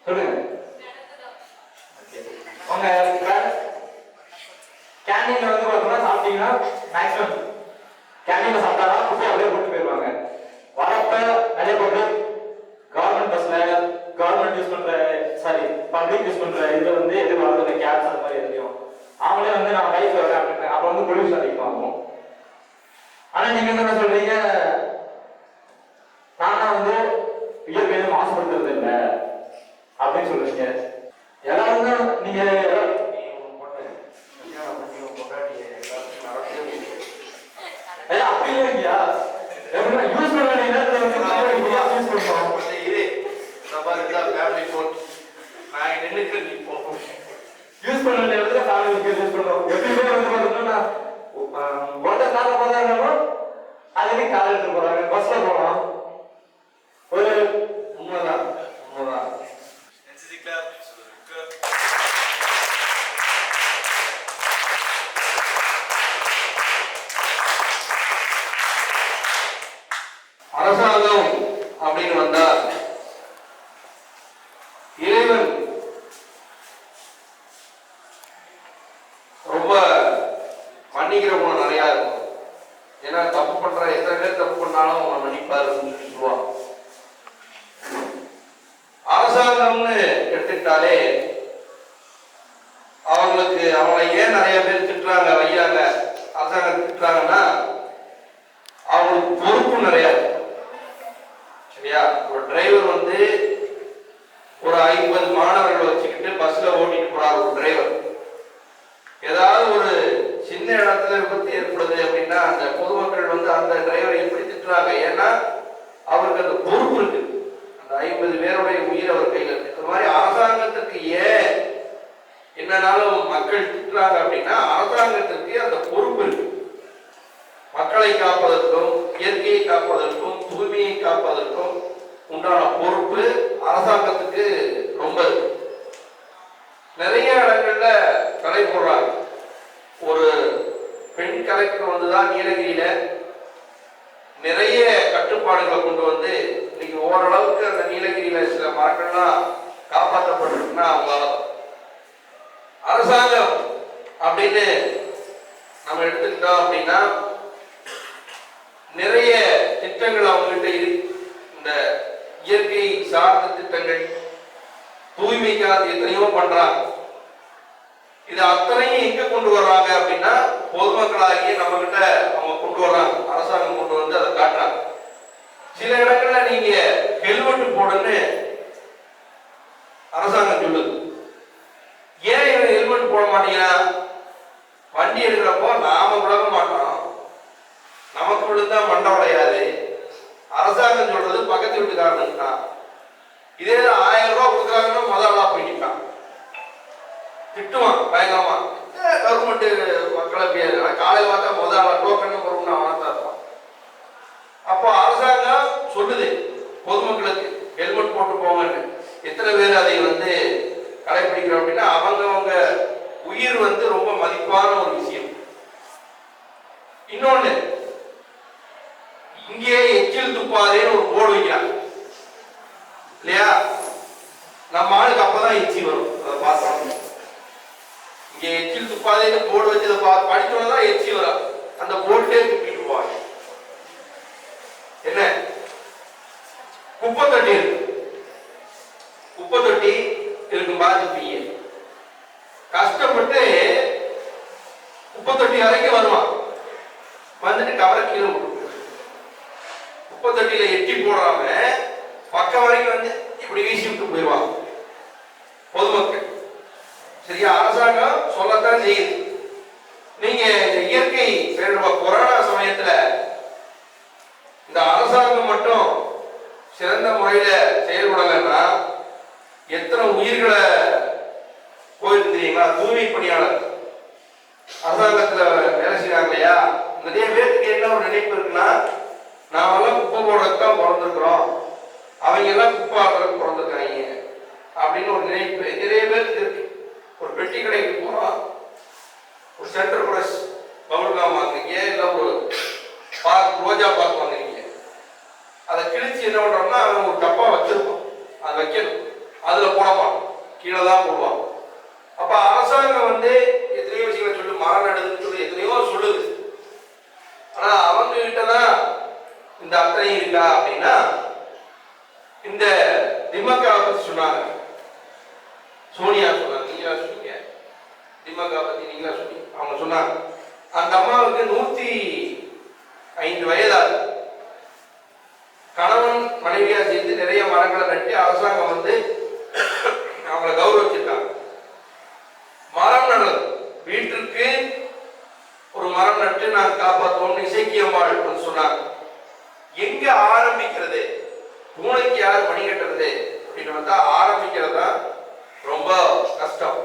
சொல்லுங்க. உங்க கேண்டீன்ல வந்து பார்த்தோம்னா சாப்பிட்டீங்கன்னா மேக்ஸிமம் கேண்டீன்ல சாப்பிட்டாதான் குப்பை அப்படியே போட்டு போயிடுவாங்க. வரப்ப நிறைய போட்டு கவர்மெண்ட் பஸ்ல கவர்மெண்ட் யூஸ் பண்ற பப்ளிக் யூஸ் பண்ற இதுல வந்து எது வரதில்லை கேப்ஸ் அந்த மாதிரி எதுலையும் அவங்களே வந்து நான் பைக்ல வரேன் அப்படின்னு அப்ப வந்து பொல்யூஷன் அதிகமாகும். ஆனா நீங்க என்ன சொல்றீங்க நானா வந்து இயற்கையை மாசுபடுத்துறது இல்லை அப்படின்னு சொல்றீங்க. எல்லாரும் தான் நீங்க அப்படி இல்லையா யூஸ் பண்ண வேண்டிய நேரத்தில் வந்து யூஸ் பண்ணுவோம். இது ஃபேமிலி ஃபோன் நான் நின்றுட்டு நீ போகும் யூஸ் பண்ண வேண்டிய இடத்துல ஃபேமிலி யூஸ் பண்ணுவோம். எப்பயுமே வந்து பார்த்தோம்னா ஒருத்தர் காலை போதாலும் அதுக்கு காலை எடுத்து போறாங்க. பஸ்ல போகலாம் ஒரு உண்மைதான். அரசாங்கம் அப்படின்னு வந்தால் இறைவன் ரொம்ப மன்னிக்கிற குணம் நிறைய இருக்கும். ஏன்னா தப்பு பண்ற எத்தனை பேர் தப்பு பண்ணாலும் அவங்க மன்னிப்பாருன்னு சொல்லுவாங்க. அரசாங்கம்னு எடுத்துக்கிட்டாலே அவங்களை ஏன் நிறைய பேர் திட்டுறாங்க வையாங்க அரசாங்கம் திட்டுறாங்கன்னா அவங்களுக்கு பொறுப்பு நிறைய. சரியா? ஒரு டிரைவர் வந்து ஒரு 50 மாணவர்களை வச்சுக்கிட்டு பஸ்ல ஓட்டிட்டு போறாரு ஒரு டிரைவர். ஏதாவது ஒரு சின்ன இடத்துல விபத்து ஏற்படுது அப்படின்னா அந்த பொதுமக்கள் வந்து அந்த டிரைவரை எப்படி திட்டுறாங்க? ஏன்னா அவருக்கு அந்த பொறுப்பு இருக்கு. அந்த 50 பேருடைய உயிர் அவர் கையில் இருக்கு. இந்த மாதிரி அரசாங்கத்துக்கு ஏன் என்னன்னாலும் மக்கள் திட்டுறாங்க அப்படின்னா அரசாங்கத்திற்கு அந்த பொறுப்பு இருக்கு. மக்களை காப்பதற்கும் இயற்கையை காப்பதற்கும் தூய்மையை காப்பதற்கும் உண்டான பொறுப்பு அரசாங்கத்துக்கு ரொம்ப இருக்கு. நிறைய இடங்கள்ல தடை போடுறாங்க. ஒரு பெண் கலெக்டர் வந்துதான் நீலகிரியில நிறைய கட்டுப்பாடுகளை கொண்டு வந்து இன்னைக்கு ஓரளவுக்கு அந்த நீலகிரியில சில மரங்கள்லாம் காப்பாற்றப்பட்டிருக்குன்னா அவங்களால. அரசாங்கம் அப்படின்னு நம்ம எடுத்துக்கிட்டோம் அப்படின்னா நிறைய திட்டங்கள் அவங்ககிட்ட இருக்கு. இந்த இயற்கை சார்ந்த திட்டங்கள், தூய்மைக்காக எத்தனையோ பண்றாங்க. இது அத்தனையும் எங்க கொண்டு வர்றாங்க அப்படின்னா பொதுமக்களாகிய நம்ம கிட்ட அவங்க கொண்டு வர்றாங்க. அரசாங்கம் கொண்டு வந்து அதை காட்டுறாங்க. சில இடங்கள்ல நீங்க ஹெல்மெட் போடுன்னு அரசாங்கம் சொல்லுது. ஏன் இவன் ஹெல்மெட் போட மாட்டீங்கன்னா வண்டி எடுக்கிறப்போ நாம விழக மாட்டோம், நமக்கு விழுந்தா மண்டை உடையாது. அரசாங்கம் சொல்றது பக்கத்து வீட்டுக்காரனுக்கு தான். இதே 1000 ரூபாய் கொடுக்குறாங்கன்னா முதலா போயிட்டான் திட்டுவான் பயங்கரமா. கவர்மெண்ட் மக்களை காலையில் பார்த்தா முதல்ல டோக்கன் வரும்னு அவன் தான் இருப்பான். அப்போ அரசாங்கம் சொல்லுது பொதுமக்களுக்கு ஹெல்மெட் போட்டு போங்கன்னு. எத்தனை பேர் அதை வந்து கடைபிடிக்கிறோம் அப்படின்னா அவங்க உயிர் வந்து ரொம்ப மதிப்பான ஒரு விஷயம். இன்னொன்னு, இங்கே எச்சில் துப்பாதேன்னு ஒரு போர்டு வைக்கிறாங்க இல்லையா? நம்ம ஆளுக்கு அப்பதான் எச்சி வரும். அதை பார்த்தோம். இங்க எச்சில் துப்பாதேன்னு போர்டு வச்சு படிச்சோம்னா எச்சி வரும். அந்த போர்டே துப்பிட்டு போவாங்க. என்ன குப்பை தொட்டி இருக்கு, குப்பை தொட்டி இருக்கும் பாத்துப்பீங்க. கஷ்டப்பட்டு குப்பை தொட்டி வரைக்கும் வருவான், வந்துட்டு கவரை கீழே விட்டு குப்பை தொட்டியில எட்டி போடாம பக்கம் வரைக்கும் வந்து இப்படி வீசி விட்டு போயிடுவாங்க பொதுமக்கள். சரியா? அரசாங்கம் சொல்லத்தான் செய்யுது. நீங்க இந்த இயற்கை பேரிடர் கொரோனா சமயத்துல இந்த அரசாங்கம் மட்டும் சிறந்த முறையில செயல்படலைன்னா எத்தனை உயிர்களை போயிருக்கு தெரியுமா? தூய்மை பணியாளர் அரசாங்கத்துல வேலை செய்யறாங்க இல்லையா? நிறைய பேருக்கு என்ன ஒரு நினைப்பு இருக்குன்னா, நாமெல்லாம் குப்பை போடுறதுக்கு தான் பிறந்திருக்கிறோம், அவங்க எல்லாம் குப்பை ஆடுறதுக்கு பிறந்திருக்காங்க அப்படின்னு ஒரு நினைப்பு நிறைய பேருக்கு இருக்கு. ஒரு பெட்டி கடைக்கு போறோம், ஒரு சென்டர் பிரஷ் பவுல்காம் வாங்குறீங்க, இல்லை ஒரு ரோஜா பாக்கு வாங்குறீங்க. அதை கிழிச்சு என்ன பண்றோம்னா அவன் ஒரு டப்பா வச்சிருப்போம், அதை வைக்கணும், அதுல போட மாட்டோம், கீழே தான் போடுவான். அப்ப அரசாங்கம் வந்து எத்தனையோ விஷயங்களை சொல்லி மரம் நடுதுன்னு சொல்லி எத்தனையோ சொல்லுது. ஆனா அவங்க கிட்டதான் இந்த அத்தனை இருக்கா அப்படின்னா, இந்த திமுகவை பத்தி சொன்னாங்க, சோனியா சொன்னாங்க, நீங்களா சொன்னீங்க, திமுக பத்தி நீங்களா சொன்னீங்க. அவங்க சொன்னாங்க அந்த அம்மாவுக்கு 105 வயதாது. கணவன் மனைவியா சேர்ந்து நிறைய மரங்களை நட்டு அரசாங்கம் வந்து அவங்களை கௌரவிச்சிருக்காங்க. மரம் நடுறது, வீட்டிற்கு ஒரு மரம் நட்டு நான் காப்பாற்றுவோம்னு இசைக்கியம்மாள் வந்து சொன்னாங்க. எங்க ஆரம்பிக்கிறது? பூனைக்கு யார் மணி கட்டுறது அப்படின்னு பார்த்தா ஆரம்பிக்கிறது தான் ரொம்ப கஷ்டம்.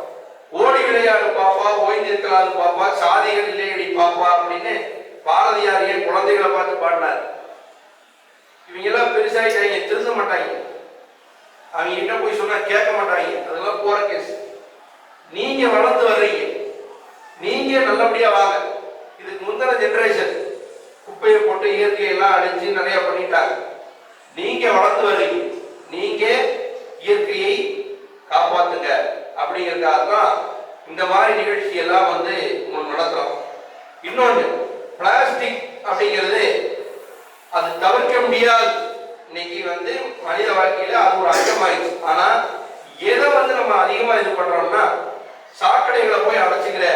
ஓடி விளையாடு பாப்பா, ஓய்ந்திருக்கலாது பாப்பா, சாதிகள் இல்லையடி பாப்பா அப்படின்னு பாரதியார் ஏன் குழந்தைகளை பார்த்து பாடினார். இவங்க எல்லாம் பெருசாயிட்டாங்க, திருந்த மாட்டாங்க, அவங்க கிட்ட போய் சொன்னா கேட்க மாட்டாங்க, அதெல்லாம் போற கேஸ். நீங்க வளர்ந்து வர்றீங்க, நீங்க நல்லபடியா வாங்க. இதுக்கு முந்தின ஜெனரேஷன் குப்பையை போட்டு இயற்கையெல்லாம் அழிஞ்சு நிறைய பண்ணிட்டாங்க. நீங்க வளர்ந்து வர்றீங்க, நீங்க இயற்கையை காப்பாத்துங்க அப்படிங்கிறதுக்காக தான் இந்த மாதிரி நிகழ்ச்சி எல்லாம் வந்து நடத்துறோம். இன்னொன்று, பிளாஸ்டிக் அப்படிங்கிறது அது தவிர்க்க முடியாது. இன்னைக்கு வந்து மனித வாழ்க்கையில அது ஒரு அங்கமாயிடுச்சு. ஆனா எதை வந்து நம்ம அதிகமா இது பண்றோம்னா, சாக்கடைகளை போய் அடைச்சிக்கிற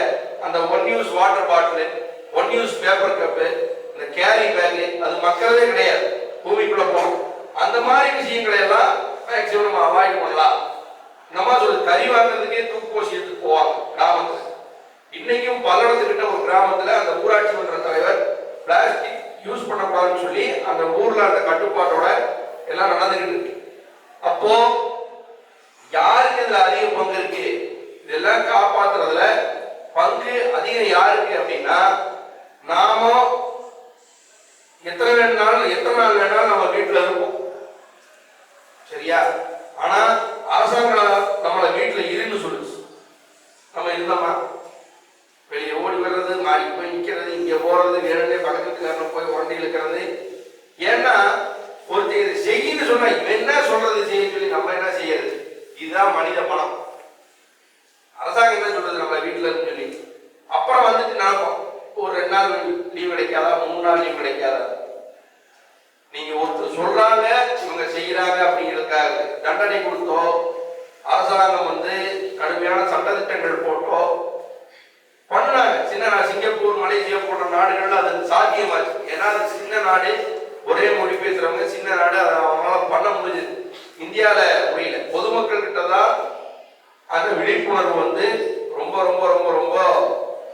அந்த one use water bottle, one use paper cup, இந்த கேரி பேக், அது மக்களே கிடையாது, பூமிக்குள்ள போகும். அந்த மாதிரி விஷயங்களை எல்லாம் மேக்சிமம் நம்ம அவாய்ட் பண்ணலாம். நம்ம சொல்லுது, கறி வாங்குறதுக்கே தூக்குப்போசி எடுத்து போவாங்க கிராமத்துல. இன்னைக்கும் பல்லடத்துக்கிட்ட ஒரு கிராமத்துல அந்த ஊராட்சி மன்ற தலைவர் பிளாஸ்டிக் யூஸ் பண்ணக்கூடாதுன்னு சொல்லி அந்த ஊர்ல அந்த கட்டுப்பாட்டோட எல்லாம் நடந்துகிட்டு இருக்கு. அப்போ யாருக்கு இதுல அதிக பங்கு இருக்கு? இதெல்லாம் காப்பாத்துறதுல பங்கு அதிகம் யாருக்கு அப்படின்னா, நாம எத்தனை நாள் வேணாலும் நம்ம வீட்டுல இருப்போம், சரியா? ஆனா அரசாங்கம் நம்மளை வீட்டுல இருன்னு சொல்லுச்சு. நம்ம இருந்தோமா? வெளியே ஓடி வர்றது, மாடி போய் நிக்கிறது, இங்க போறது, வேணும்னே பக்கத்துக்கு போய் உரண்டி இழுக்கிறது. ஏன்னா ஒருத்தர் இதை செய்யன்னு சொன்னா இவன் என்ன சொல்றது செய்ய சொல்லி நம்ம என்ன செய்யறது? இதுதான் மனித மனம். அரசாங்கம் என்ன சொல்றது நம்ம வீட்டுல இருந்து சொல்லி, அப்புறம் வந்துட்டு நினைப்போம், ஒரு 2 நாள் லீவ் கிடைக்காதா, 3 நாள் லீவ் கிடைக்காதா? நீங்க ஒருத்தர் சொல்றாங்க, இவங்க செய்யறாங்க அப்படிங்கிறதுக்காக தண்டனை கொடுத்தோ, அரசாங்கம் வந்து கடுமையான சட்டத்திட்டங்கள் போட்டோ பண்ணாங்க. சிங்கப்பூர், மலேசியா போன்ற நாடுகள்ல அது சாத்தியமாச்சு. ஏன்னா அது சின்ன நாடு, ஒரே மொழி பேசுறவங்க, சின்ன நாடு, அதை அவங்களால பண்ண முடிஞ்சது. இந்தியாவில முடியல. பொதுமக்கள் கிட்டதான் அந்த விழிப்புணர்வு வந்து ரொம்ப ரொம்ப ரொம்ப ரொம்ப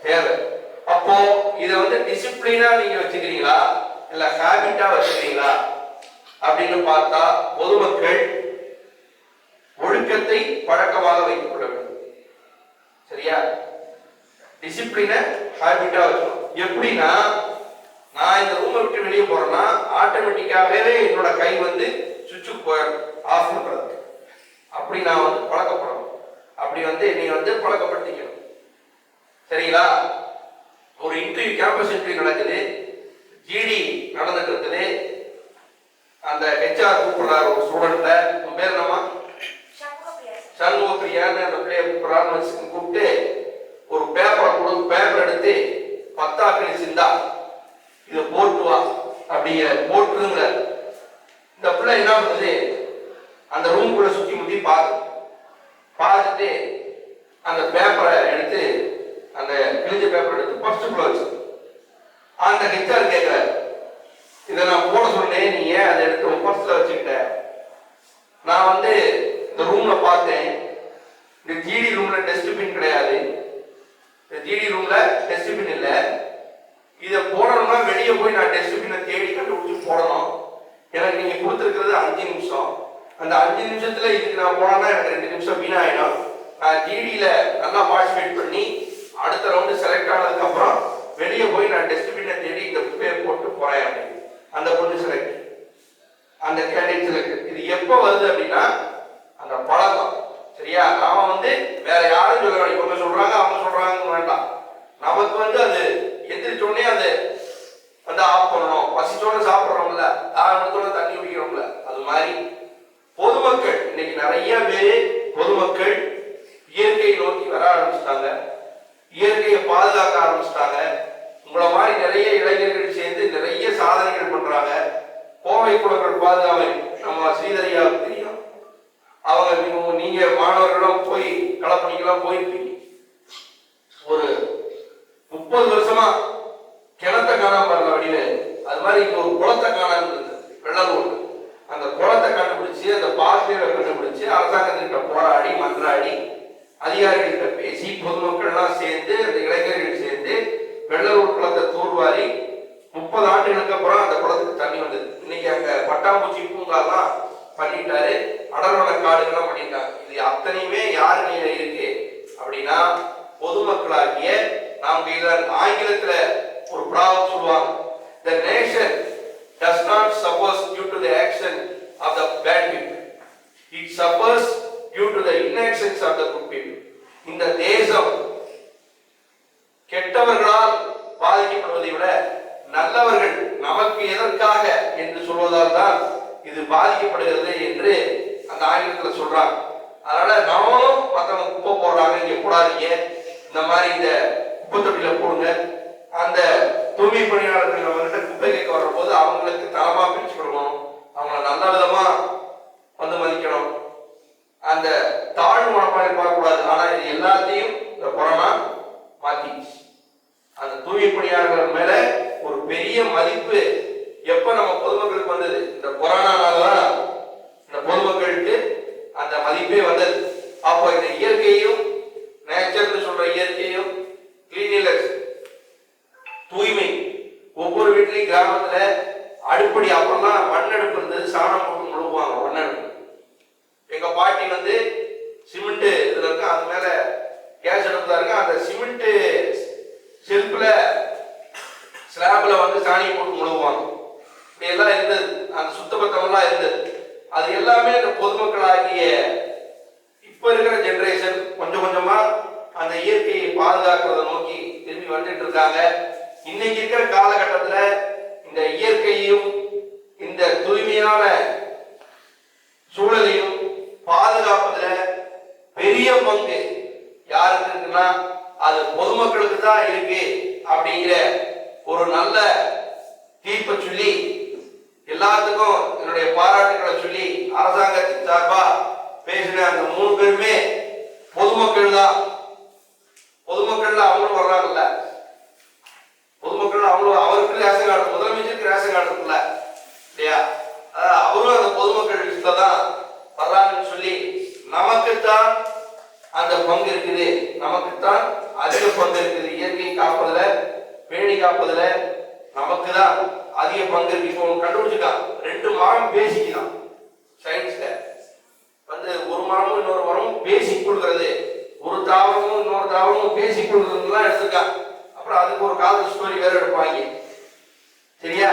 தேவை. அப்போ இதை வந்து டிசிப்ளினா நீங்க வச்சுக்கிறீங்களா இல்ல ஹேபிட்டா வச்சுக்கிறீங்களா அப்படின்னு பார்த்தா, பொதுமக்கள் ஒழுக்கத்தை பழக்கமாக வைத்துக் கொள்ள வேண்டும். சரியா? டிசிப்ளினை ஹேபிட்டா வச்சுக்கணும். எப்படின்னா, நான் இந்த ரூமை விட்டு வெளியே போறேன்னா ஆட்டோமேட்டிக்காவே என்னோட கை வந்து சுவிட்சுக்கு போயிடும், ஆஃப் பண்றது. அப்படி நான் வந்து பழக்கப்படணும். அப்படி வந்து என்னை வந்து பழக்கப்படுத்திக்கணும். சரிங்களா? ஒரு இன்டர்வியூ, கேம்பஸ் இன்டர்வியூ நடக்குது, ஜிடி நடந்துட்டு இருக்குது. அந்த ஹெச்ஆர் கூப்பிடுறாரு ஒரு ஸ்டூடெண்ட, உன் பேர் என்னமா? சண்முகப்பிரியான்னு அந்த பிள்ளைய கூப்பிடுறாருன்னு கூப்பிட்டு ஒரு பேப்பர் எடுத்து 10 சிந்தா இதை போட்டு வா அப்படிங்கிற போட்டுருங்கிற. இந்த பிள்ளை என்ன பண்ணுது, அந்த ரூம்குள்ள சுத்தி முத்தி பார்த்துட்டு அந்த பேப்பரை எடுத்து, அந்த கிழிஞ்ச பேப்பர் எடுத்து ஃபர்ஸ்டுக்குள்ள வச்சு அந்த ஹெச்ஆர் கேட்கிற, இதை நான் போட சொன்னேன், நீ ஏன் அதை எடுத்து பர்ஸ்ல வச்சுக்கிட்ட? நான் வந்து இந்த ரூம்ல பார்த்தேன், இந்த ஜிடி ரூம்ல டஸ்ட்பின் கிடையாது, இந்த ஜிடி ரூம்ல டஸ்ட்பின் இல்ல. இதை போடணும்னா வெளியே போய் நான் டஸ்ட்பினை தேடி கண்டுபிடிச்சு போடணும். எனக்கு நீங்க கொடுத்துருக்கிறது 5 நிமிஷம். அந்த 5 நிமிஷத்துல இதுக்கு நான் போனேன்னா எனக்கு 2 நிமிஷம் வீணாயிடும். நான் ஜிடியில நல்லா பார்ட்டிசிபேட் பண்ணி அடுத்த ரவுண்டு செலக்ட் ஆனதுக்கு அப்புறம் வெளியே போய் நான் டஸ்ட்பினை தேடி இந்த குப்பையை போட்டு போறேன் அப்படின்னு. அந்த பொண்ணு செலக்ட், அந்த கேண்டிடேட் செலக்ட். இது எப்போ வருது அப்படின்னா, அந்த பழக்கம். சரியா? நாம வந்து வேற யாரும் சொல்ல வேண்டாம், இவங்க சொல்றாங்க அவங்க சொல்றாங்க வேண்டாம். நமக்கு வந்து அது எந்திரிச்சோடனே அது வந்து ஆஃப் பண்ணணும். பசிச்சோட சாப்பிட்றோம்ல, தாகத்தோட தண்ணி குடிக்கிறோம்ல, அது மாதிரி பொதுமக்கள் இன்னைக்கு நிறைய பேர் பொதுமக்கள் இயற்கையை நோக்கி வர ஆரம்பிச்சிட்டாங்க, இயற்கையை பாதுகாக்க ஆரம்பிச்சிட்டாங்க. உங்களை மாதிரி நிறைய இளைஞர்கள் சேர்ந்து நிறைய சாதனைகள் பண்றாங்க. கோவை குளங்கள் பாதுகாப்பு நம்ம ஸ்ரீதரியாவுக்கு தெரியும். அவங்க நீங்க மாணவர்களும் போய் களப்பணிக்கெல்லாம் போயிருப்பீங்க. ஒரு 30 வருஷமா கிணத்த காணாம பாருங்க வடியில. அது மாதிரி இங்க ஒரு குளத்தை காணாம இருந்தது, வெள்ளலூர். அந்த குளத்தை கண்டுபிடிச்சு, அந்த பாசிட்டிவை கண்டுபிடிச்சு, அரசாங்கத்திட்ட போராடி மன்றாடி அதிகாரிகிட்ட பேசி பொதுமக்கள் எல்லாம் சேர்ந்து, அந்த இளைஞர்கள் சேர்ந்து வெள்ளலூர் குளத்தை தூர்வாரி 30 ஆண்டுகளுக்கு அப்புறம் அந்த குளத்துக்கு தண்ணி வந்தது. இன்னைக்கு அங்க பட்டாம்பூச்சி பூங்காலாம் பண்ணிட்டாரு, அடர்வன காடுகள்லாம் பண்ணிட்டாங்க. இது அத்தனையுமே யாரு கையில இருக்கு அப்படின்னா, பொதுமக்களாகிய நாம் கையில. ஆங்கிலத்துல ஒரு ப்ராவர்ப் சொல்லுவாங்க, the nation does not suffers due to the action of the bad people, it suffers due to the inactions of the good people. இந்த தேசம் கெட்டவர்களால் பாதிக்கப்படுவதை விட நல்லவர்கள் நமக்கு எதற்காக என்று சொல்வதால் தான் இது பாதிக்கப்படுகிறது என்று அந்த ஆங்கிலத்தில் சொல்றாங்க. அதனால நாமளும் மற்றவங்க குப்பை போடுறாங்க இங்க போடாதீங்க, இந்த மாதிரி இந்த குப்பை தொட்டியில போடுங்க. அந்த தூய்மை பணியாளர்கள் அவங்ககிட்ட குப்பை கேட்க வர்ற போது அவங்களுக்கு தரமா பிரிச்சு கொடுக்கணும், அவங்கள நல்ல விதமா வந்து மதிக்கணும். அந்த தாழ்வு மனப்பாறை பார்க்கக்கூடாது. ஆனா இது எல்லாத்தையும் இந்த கொரோனா மாத்திச்சு. அந்த தூய்மை பணியாளர்கள் மேல ஒரு பெரிய மதிப்பு எப்ப நம்ம பொதுமக்களுக்கு வந்தது, இந்த கொரோனானாலதான் இந்த பொதுமக்களுக்கு அந்த மதிப்பே வந்தது. அப்போ இந்த இயற்கையும் நேச்சர்னு சொல்ற இயற்கையும் கிளீனினஸ் தூய்மை, ஒவ்வொரு வீட்லயும் கிராமத்துல அடுப்படி அப்பெல்லாம் மண்ணடுப்பு இருந்தது, சாணம் போட்டு முழுவாங்க மண்ணடுப்பு. எங்க பாட்டி வந்து சிமெண்ட் இதுல இருக்கு, அது மேல கேஸ் அடுப்புல இருக்கு, அந்த சிமெண்ட் செல்ஃப்ல ஸ்லாப்ல வந்து சாணியை போட்டு முழுவாங்க. இப்படி எல்லாம் இருந்தது, அந்த சுத்தபத்தம் எல்லாம் இருந்தது. அது எல்லாமே இந்த பொதுமக்கள் ஆகிய இப்ப இருக்கிற ஜெனரேஷன் கொஞ்சம் கொஞ்சமா அந்த இயற்கையை பாதுகாக்கிறத நோக்கி திரும்பி வந்துட்டு இருக்காங்க. இன்னைக்கு இருக்கிற காலகட்டத்துல இந்த இயற்கையையும் இந்த தூய்மையான சூழலையும் பாதுகாப்பதுல பெரிய பங்கு யாருக்கு இருக்குன்னா அது பொதுமக்களுக்கு தான் இருக்கு அப்படிங்கிற ஒரு நல்ல தீர்ப்பை சொல்லி எல்லாத்துக்கும் என்னுடைய பாராட்டுகளை சொல்லி அரசாங்கத்தின் சார்பா பேசின அந்த 3 பேருமே பொதுமக்கள் தான். பொதுமக்கள்ல அவங்களும் வர்றாங்கல்ல, பொதுமக்கள் அவங்களும், அவருக்கு ரேஷன் கார்டு, முதலமைச்சருக்கு ரேஷன் கார்டு இருக்குல்ல இல்லையா, அவரும் அந்த பொதுமக்கள் லிஸ்ட்ல தான் வர்றாங்கன்னு சொல்லி நமக்குத்தான் அந்த பங்கு இருக்குது, நமக்குத்தான் அதிக பங்கு இருக்குது. இயற்கை காப்பதுல, பேணி காப்பதுல நமக்கு தான் அதிக பங்கு இருக்கு. இப்போ கண்டுபிடிச்சிருக்கான் 2 மரம் பேசிக்கலாம் சயின்ஸ்ல வந்து, ஒரு மரமும் இன்னொரு மரமும் பேசிக் கொடுக்கிறது, ஒரு தாவரமும் இன்னொரு தாவரமும் பேசிக் கொடுக்கறதுலாம் எடுத்துருக்கான். அப்புறம் அதுக்கு ஒரு காதல் ஸ்டோரி வேற எடுப்பாங்க. சரியா,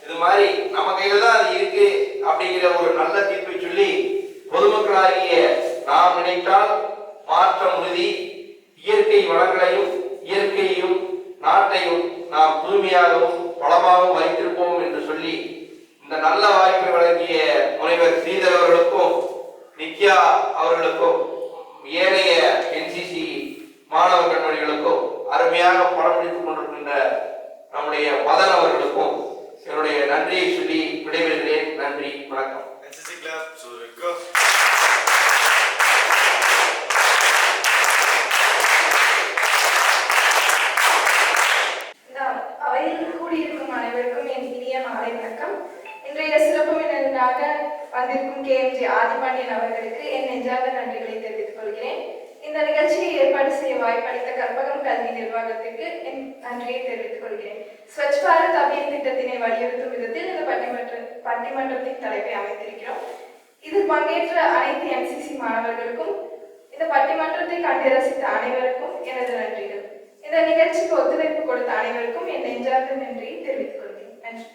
இது மாதிரி நம்ம கையில தான் அது இருக்கு அப்படிங்கிற ஒரு நல்ல தீர்ப்பை சொல்லி பொதுமக்களாகிய நாம் நினைத்தால் மாற்றம் உறுதி. இயற்கை வளங்களையும் இயற்கையையும் நாட்டையும் நாம் தூய்மையாகவும் வளமாகவும் வைத்திருப்போம் என்று சொல்லி இந்த நல்ல வாய்ப்பை வழங்கிய முனைவர் ஸ்ரீதர் அவர்களுக்கும் நித்யா அவர்களுக்கும் ஏனைய என்சிசி மாணவ கண்மணிகளுக்கும் அருமையாக படம் பிடித்துக் கொண்டிருக்கின்ற நம்முடைய மதன் அவர்களுக்கும் என்னுடைய நன்றியை சொல்லி விடைபெறுகிறேன். நன்றி, வணக்கம். அவையில் கூடியிருக்கும் அனைவருக்கும் என் இனிய மாலை வணக்கம். இன்றைய சிறப்பு விருந்தினராக வந்திருக்கும் KMJ ஆதிபாண்டியன் அவர்களுக்கு என் நெஞ்சார்ந்த நன்றிகளை தெரிவித்துக் கொள்கிறேன். இந்த நிகழ்ச்சியை ஏற்பாடு செய்ய வாய்ப்பளித்த கற்பகம் கல்வி நிர்வாகத்திற்கு என் நன்றியை தெரிவித்துக் கொள்கிறேன். ஸ்வச் பாரத் அபியான் திட்டத்தினை வலியுறுத்தும் விதத்தில் இந்த பட்டிமன்றத்தின் தலைப்பை அமைத்திருக்கிறோம். இதில் பங்கேற்ற அனைத்து NCC மாணவர்களுக்கும், இந்த பட்டிமன்றத்தை கண்டு ரசித்த அனைவருக்கும் எனது நன்றிகள். இந்த நிகழ்ச்சிக்கு ஒத்துழைப்பு கொடுத்த அனைவருக்கும் என் நெஞ்சார்ந்த நன்றியை தெரிவித்துக் கொள்கிறேன். நன்றி.